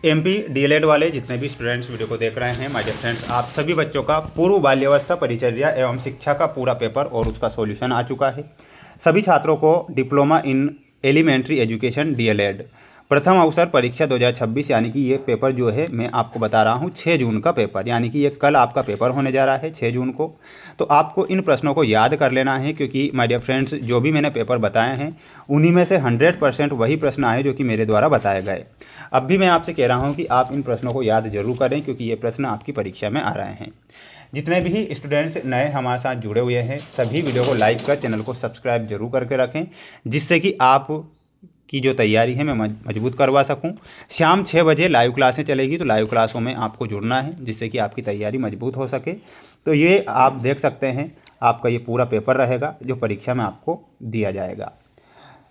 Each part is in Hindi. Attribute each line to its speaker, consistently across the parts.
Speaker 1: एमपी डीएलएड वाले जितने भी स्टूडेंट्स वीडियो को देख रहे हैं माय डियर फ्रेंड्स, आप सभी बच्चों का पूर्व बाल्यावस्था परिचर्या एवं शिक्षा का पूरा पेपर और उसका सॉल्यूशन आ चुका है। सभी छात्रों को diploma in elementary education DElEd प्रथम अवसर परीक्षा 2026 यानी कि ये पेपर जो है मैं आपको बता रहा हूँ 6 जून का पेपर, यानी कि ये कल आपका पेपर होने जा रहा है 6 जून को। तो आपको इन प्रश्नों को याद कर लेना है, क्योंकि माय डियर फ्रेंड्स जो भी मैंने पेपर बताए हैं उन्हीं में से 100% वही प्रश्न आए जो कि मेरे द्वारा बताए गए। अब भी मैं आपसे कह रहा हूँ कि आप इन प्रश्नों को याद जरूर करें, क्योंकि ये प्रश्न आपकी परीक्षा में आ रहे हैं। जितने भी स्टूडेंट्स नए हमारे साथ जुड़े हुए हैं सभी वीडियो को लाइक कर चैनल को सब्सक्राइब जरूर करके रखें, जिससे कि आप की जो तैयारी है मैं मजबूत करवा सकूं। शाम 6 बजे लाइव क्लासें चलेगी, तो लाइव क्लासों में आपको जुड़ना है जिससे कि आपकी तैयारी मजबूत हो सके। तो ये आप देख सकते हैं आपका ये पूरा पेपर रहेगा जो परीक्षा में आपको दिया जाएगा।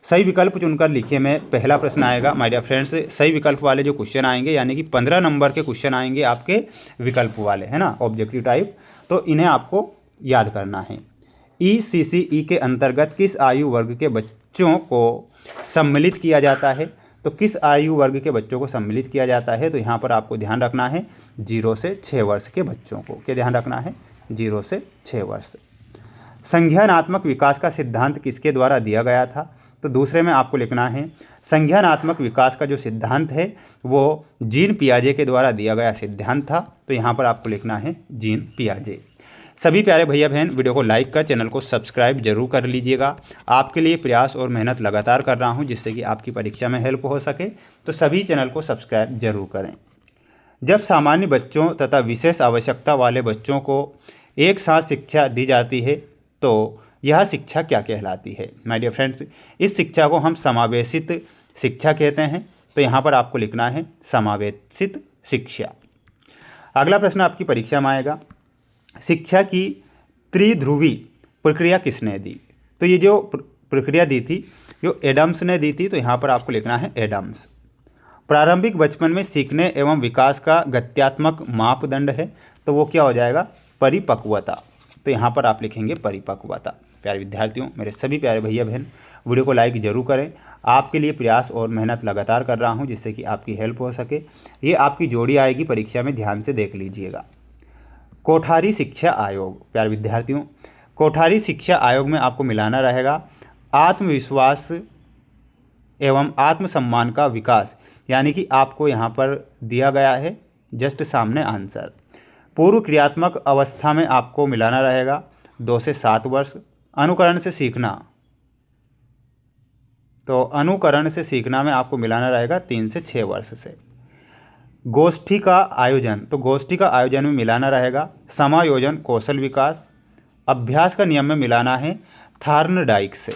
Speaker 1: सही विकल्प चुनकर लिखिए में पहला प्रश्न आएगा माय डियर फ्रेंड्स। सही विकल्प वाले जो क्वेश्चन आएंगे यानी कि 15 नंबर के क्वेश्चन आएंगे आपके विकल्प वाले, है ना, ऑब्जेक्टिव टाइप, तो इन्हें आपको याद करना है। ECCE के अंतर्गत किस आयु वर्ग के बच्चों को सम्मिलित किया जाता है? तो किस आयु वर्ग के बच्चों को सम्मिलित किया जाता है? तो यहाँ पर आपको ध्यान रखना है 0 से 6 वर्ष के बच्चों को। क्या ध्यान रखना है? 0 से 6 वर्ष। संज्ञानात्मक विकास का सिद्धांत किसके द्वारा दिया गया था? तो दूसरे में आपको लिखना है संज्ञानात्मक विकास का जो सिद्धांत है वो जीन पियाजे के द्वारा दिया गया सिद्धांत था। तो यहाँ पर आपको लिखना है जीन पियाजे। सभी प्यारे भैया बहन वीडियो को लाइक कर चैनल को सब्सक्राइब जरूर कर लीजिएगा। आपके लिए प्रयास और मेहनत लगातार कर रहा हूँ जिससे कि आपकी परीक्षा में हेल्प हो सके, तो सभी चैनल को सब्सक्राइब जरूर करें। जब सामान्य बच्चों तथा विशेष आवश्यकता वाले बच्चों को एक साथ शिक्षा दी जाती है तो यह शिक्षा क्या कहलाती है? माय डियर फ्रेंड्स, इस शिक्षा को हम समावेशित शिक्षा कहते हैं। तो यहाँ पर आपको लिखना है समावेशित शिक्षा। अगला प्रश्न आपकी परीक्षा में आएगा, शिक्षा की त्रिध्रुवी प्रक्रिया किसने दी? तो ये जो प्रक्रिया दी थी जो एडम्स ने दी थी, तो यहाँ पर आपको लिखना है एडम्स। प्रारंभिक बचपन में सीखने एवं विकास का गत्यात्मक मापदंड है, तो वो क्या हो जाएगा? परिपक्वता। तो यहाँ पर आप लिखेंगे परिपक्वता। प्यारे विद्यार्थियों, मेरे सभी प्यारे भैया बहन वीडियो को लाइक जरूर करें। आपके लिए प्रयास और मेहनत लगातार कर रहा हूँ जिससे कि आपकी हेल्प हो सके। ये आपकी जोड़ी आएगी परीक्षा में, ध्यान से देख लीजिएगा। कोठारी शिक्षा आयोग, प्यारे विद्यार्थियों, कोठारी शिक्षा आयोग में आपको मिलाना रहेगा आत्मविश्वास एवं आत्मसम्मान का विकास, यानी कि आपको यहाँ पर दिया गया है जस्ट सामने आंसर। पूर्व क्रियात्मक अवस्था में आपको मिलाना रहेगा 2 से 7 वर्ष। अनुकरण से सीखना, तो अनुकरण से सीखना में आपको मिलाना रहेगा 3 से 6 वर्ष से। गोष्ठी का आयोजन, तो गोष्ठी का आयोजन में मिलाना रहेगा समायोजन कौशल विकास। अभ्यास का नियम में मिलाना है थार्नडाइक से।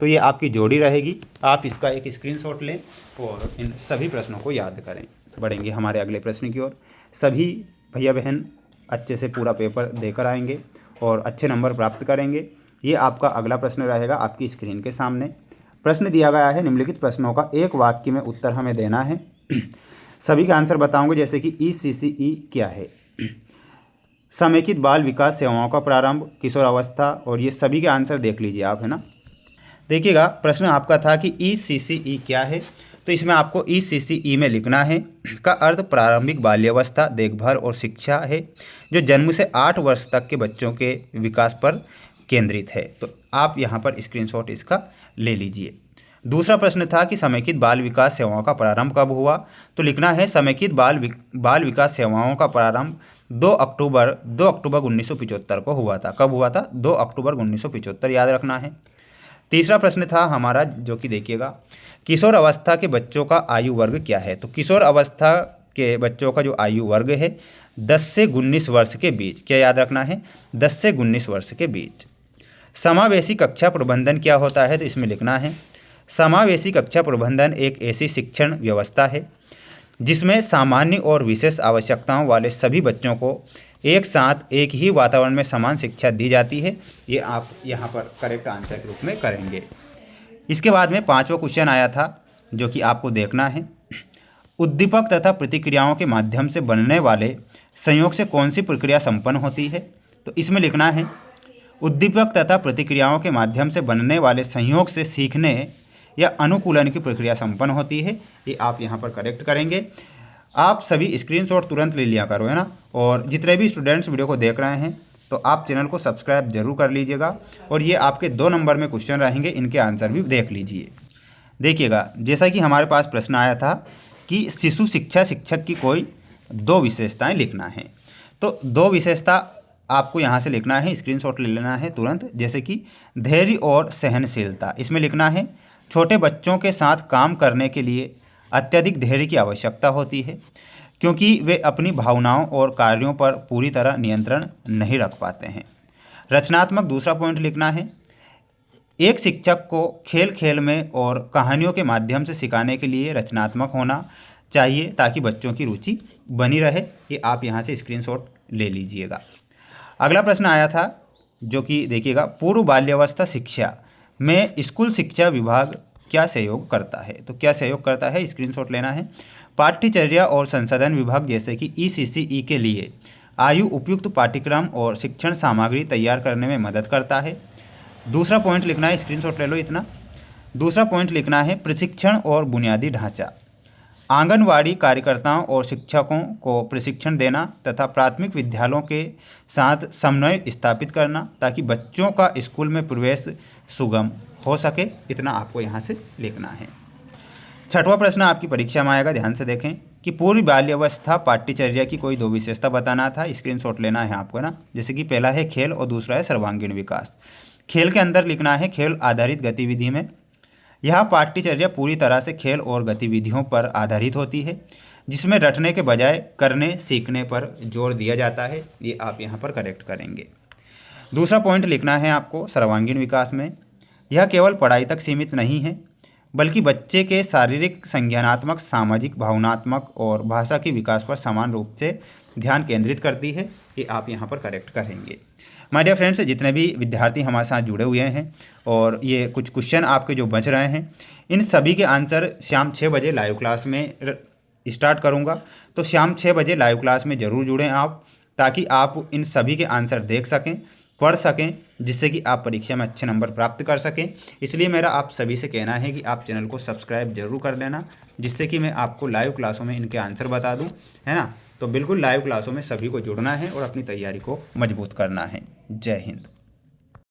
Speaker 1: तो ये आपकी जोड़ी रहेगी। आप इसका एक स्क्रीनशॉट लें और इन सभी प्रश्नों को याद करें। बढ़ेंगे हमारे अगले प्रश्न की ओर। सभी भैया बहन अच्छे से पूरा पेपर देकर आएंगे और अच्छे नंबर प्राप्त करेंगे। ये आपका अगला प्रश्न रहेगा आपकी स्क्रीन के सामने। प्रश्न दिया गया है निम्नलिखित प्रश्नों का एक वाक्य में उत्तर हमें देना है। सभी का आंसर बताऊंगे, जैसे कि ECCE क्या है? समेकित बाल विकास सेवाओं का प्रारंभ, किशोर अवस्था, और ये सभी के आंसर देख लीजिए आप, है ना। देखिएगा प्रश्न आपका था कि ECCE क्या है, तो इसमें आपको ECCE में लिखना है का अर्थ प्रारंभिक बाल्यावस्था देखभाल और शिक्षा है जो जन्म से 8 वर्ष तक के बच्चों के विकास पर केंद्रित है। तो आप यहाँ पर स्क्रीनशॉट इसका ले लीजिए। दूसरा प्रश्न था कि समेकित बाल विकास सेवाओं का प्रारंभ कब हुआ, तो लिखना है समेकित बाल विकास सेवाओं का प्रारंभ 2 अक्टूबर 1975 को हुआ था। कब हुआ था? 2 अक्टूबर 1975, याद रखना है। तीसरा प्रश्न था हमारा जो कि देखिएगा किशोर अवस्था के बच्चों का आयु वर्ग क्या है? तो किशोर अवस्था के बच्चों का जो आयु वर्ग है 10 से 19 वर्ष के बीच। क्या याद रखना है? 10 से 19 वर्ष के बीच। समावेशी कक्षा प्रबंधन क्या होता है? तो इसमें लिखना है समावेशी कक्षा प्रबंधन एक ऐसी शिक्षण व्यवस्था है जिसमें सामान्य और विशेष आवश्यकताओं वाले सभी बच्चों को एक साथ एक ही वातावरण में समान शिक्षा दी जाती है। ये आप यहाँ पर करेक्ट आंसर के रूप में करेंगे। इसके बाद में 5वां क्वेश्चन आया था जो कि आपको देखना है उद्दीपक तथा प्रतिक्रियाओं के माध्यम से बनने वाले संयोग से कौन सी प्रक्रिया संपन्न होती है? तो इसमें लिखना है उद्दीपक तथा प्रतिक्रियाओं के माध्यम से बनने वाले संयोग से सीखने या अनुकूलन की प्रक्रिया संपन्न होती है। ये आप यहाँ पर करेक्ट करेंगे। आप सभी स्क्रीनशॉट तुरंत ले लिया करो, है ना। और जितने भी स्टूडेंट्स वीडियो को देख रहे हैं तो आप चैनल को सब्सक्राइब जरूर कर लीजिएगा। और ये आपके 2 नंबर में क्वेश्चन रहेंगे, इनके आंसर भी देख लीजिए। देखिएगा, जैसा कि हमारे पास प्रश्न आया था कि शिशु शिक्षा शिक्षक की कोई 2 विशेषताएं लिखना है। तो 2 विशेषता आपको यहाँ से लिखना है, स्क्रीनशॉट ले लेना है तुरंत। जैसे कि धैर्य और सहनशीलता, इसमें लिखना है छोटे बच्चों के साथ काम करने के लिए अत्यधिक धैर्य की आवश्यकता होती है, क्योंकि वे अपनी भावनाओं और कार्यों पर पूरी तरह नियंत्रण नहीं रख पाते हैं। रचनात्मक, दूसरा पॉइंट लिखना है एक शिक्षक को खेल खेल में और कहानियों के माध्यम से सिखाने के लिए रचनात्मक होना चाहिए ताकि बच्चों की रुचि बनी रहे। ये आप यहाँ से स्क्रीनशॉट ले लीजिएगा। अगला प्रश्न आया था जो कि देखिएगा, पूर्व बाल्यावस्था शिक्षा में स्कूल शिक्षा विभाग क्या सहयोग करता है। तो क्या सहयोग करता है, स्क्रीनशॉट लेना है। पाठ्यचर्या और संसाधन विभाग जैसे कि ECCE के लिए आयु उपयुक्त पाठ्यक्रम और शिक्षण सामग्री तैयार करने में मदद करता है। दूसरा पॉइंट लिखना है, स्क्रीनशॉट ले लो इतना। दूसरा पॉइंट लिखना है प्रशिक्षण और बुनियादी ढांचा, आंगनवाड़ी कार्यकर्ताओं और शिक्षकों को प्रशिक्षण देना तथा प्राथमिक विद्यालयों के साथ समन्वय स्थापित करना ताकि बच्चों का स्कूल में प्रवेश सुगम हो सके। इतना आपको यहाँ से लिखना है। छठवां प्रश्न आपकी परीक्षा में आएगा, ध्यान से देखें कि पूर्व बाल्यावस्था पाठ्यचर्या की कोई 2 विशेषता बताना था। स्क्रीनशॉट लेना है आपको ना। जैसे कि पहला है खेल और दूसरा है सर्वांगीण विकास। खेल के अंदर लिखना है खेल आधारित गतिविधि में यह पाठ्यचर्या पूरी तरह से खेल और गतिविधियों पर आधारित होती है, जिसमें रटने के बजाय करने सीखने पर जोर दिया जाता है। ये आप यहाँ पर करेक्ट करेंगे। दूसरा पॉइंट लिखना है आपको सर्वांगीण विकास में यह केवल पढ़ाई तक सीमित नहीं है, बल्कि बच्चे के शारीरिक, संज्ञानात्मक, सामाजिक, भावनात्मक और भाषा के विकास पर समान रूप से ध्यान केंद्रित करती है। ये आप यहाँ पर करेक्ट करेंगे। माय डियर फ्रेंड्स, जितने भी विद्यार्थी हमारे साथ जुड़े हुए हैं और ये कुछ क्वेश्चन आपके जो बच रहे हैं, इन सभी के आंसर शाम 6 बजे लाइव क्लास में स्टार्ट करूँगा। तो शाम 6 बजे लाइव क्लास में ज़रूर जुड़ें आप, ताकि आप इन सभी के आंसर देख सकें, पढ़ सकें, जिससे कि आप परीक्षा में अच्छे नंबर प्राप्त कर सकें। इसलिए मेरा आप सभी से कहना है कि आप चैनल को सब्सक्राइब जरूर कर लेना, जिससे कि मैं आपको लाइव क्लासों में इनके आंसर बता दूं, है ना। तो बिल्कुल लाइव क्लासों में सभी को जुड़ना है और अपनी तैयारी को मजबूत करना है। जय हिंद।